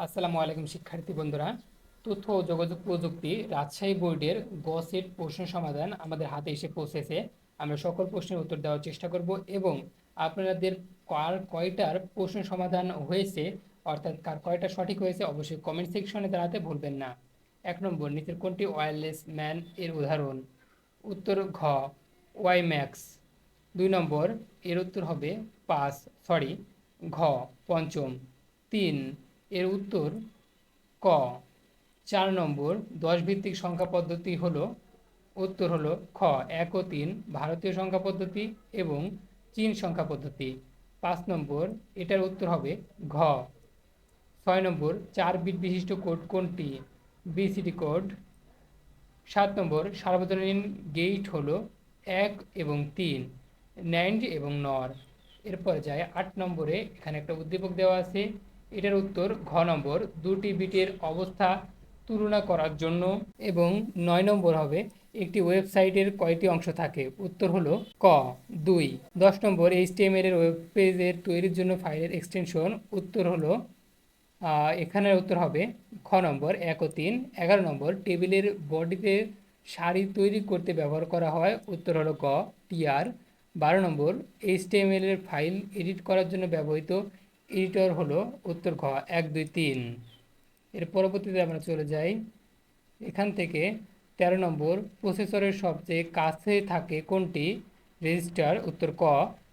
আসসালামু আলাইকুম শিক্ষার্থী বন্ধুরা। তথ্য ও যোগাযোগ প্রযুক্তি রাজশাহী বোর্ডের গ সেট প্রশ্ন সমাধান আমাদের হাতে এসে পৌঁছেছে। আমরা সকল প্রশ্নের উত্তর দেওয়ার চেষ্টা করব এবং আপনাদের কার কয়টার প্রশ্ন সমাধান হয়েছে, অর্থাৎ কার কয়টা সঠিক হয়েছে অবশ্যই কমেন্ট সেকশনে জানাতে ভুলবেন না। 1 নম্বর, নিচের কোনটি ওয়্যারলেস ম্যান এর উদাহরণ? উত্তর ঘ, ওয়াই ম্যাক্স। 2 নম্বর, এর উত্তর হবে ঘ, পঞ্চম। 3, এর উত্তর ক। 4 নম্বর, 10 ভিত্তিক সংখ্যা পদ্ধতি হলো, উত্তর হলো খ, 1 ও 3 ভারতীয় সংখ্যা পদ্ধতি এবং চীন সংখ্যা পদ্ধতি। 5 নম্বর, এটার উত্তর হবে ঘ। 6 নম্বর, 4 বিট বিশিষ্ট কোড কোনটি? BCD code. 7 নম্বর, সার্বজনীন গেইট হলো 1 এবং 3, ন্যান্ড এবং নর। এরপর যায় 8 নম্বরে, এখানে একটা উদ্দীপক দেওয়া আছে। এটার উত্তর ঘ নম্বর, 2টি বিটের অবস্থা তুলনা করার জন্য। এবং 9 নম্বর হবে, একটি ওয়েবসাইটের কয়টি অংশ থাকে? উত্তর হলো ক, 2। 10 নম্বর, এইচটিএমএল এর ওয়েব পেজের তৈরির জন্য ফাইলের এক্সটেনশন? উত্তর হলো এখানের উত্তর হবে খ নম্বর, 1 ও 3। 11 নম্বর, টেবিলের বডিতে সারি তৈরি করতে ব্যবহার করা হয়? উত্তর হলো গ, টিআর। 12 নম্বর, এইচটিএমএল এর ফাইল এডিট করার জন্য ব্যবহৃত এডিটর হলো? উত্তর ঘ, 1, 2, 3। এর পরবর্তীতে আমরা চলে যাই এখান থেকে। 13 নম্বর, প্রসেসরের সবচেয়ে কাছে থাকে কোনটি? রেজিস্টার। উত্তর ক।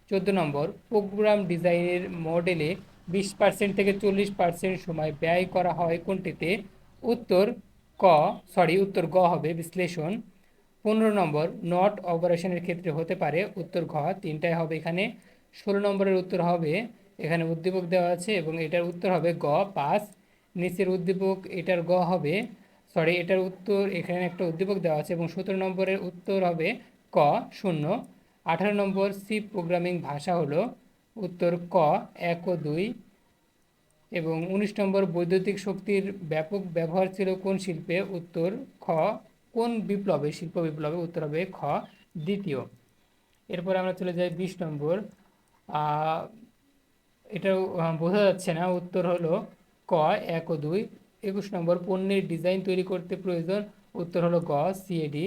14 নম্বর, প্রোগ্রাম ডিজাইনের মডেলে 20% থেকে 40% সময় ব্যয় করা হয় কোনটিতে? উত্তর ক, উত্তর গ হবে বিশ্লেষণ। 15 নম্বর, নট অপারেশনের ক্ষেত্রে হতে পারে? উত্তর ঘ, তিনটাই হবে এখানে। 16 নম্বরের উত্তর হবে, এখানে উদ্দীপক দেওয়া আছে এবং এটার উত্তর হবে গ, 5। নিচের উদ্দীপক এটার গ হবে, এটার উত্তর, এখানে একটা উদ্দীপক দেওয়া আছে এবং 17 নম্বরের উত্তর হবে ক, 0। 18 নম্বর, সি প্রোগ্রামিং ভাষা হলো? উত্তর ক, 1 ও 2। এবং 19 নম্বর, বৈদ্যুতিক শক্তির ব্যাপক ব্যবহার ছিল কোন শিল্পে? উত্তর খ, কোন বিপ্লবে? শিল্প বিপ্লবে। উত্তর হবে খ, দ্বিতীয়। এরপর আমরা চলে যাই 20 নম্বর। আহ, এটাও বোঝা যাচ্ছে না, উত্তর হলো ক, 1 ও 2। 21 নম্বর, পণ্যের ডিজাইন তৈরি করতে প্রয়োজন? উত্তর হলো গ, সিএডি।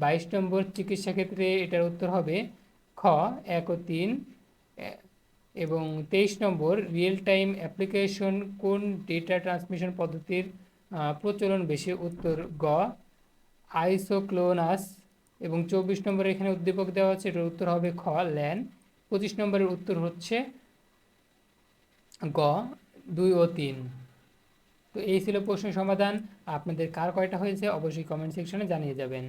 22 নম্বর, চিকিৎসা ক্ষেত্রে এটার উত্তর হবে খ, 1 ও 3। এবং 23 নম্বর, রিয়েল টাইম অ্যাপ্লিকেশন কোন ডেটা ট্রান্সমিশন পদ্ধতির প্রচলন বেশি? উত্তর গ, আইসোক্লোনাস। এবং 24 নম্বরে এখানে উদ্দীপক দেওয়া আছে, এটার উত্তর হবে খ, ল্যান। 25 নম্বরের উত্তর হচ্ছে গ, 2 ও 3। তো এই ছিল প্রশ্ন সমাধান। আপনাদের কার কয়টা হয়েছে অবশ্যই কমেন্ট সেকশনে জানিয়ে যাবেন।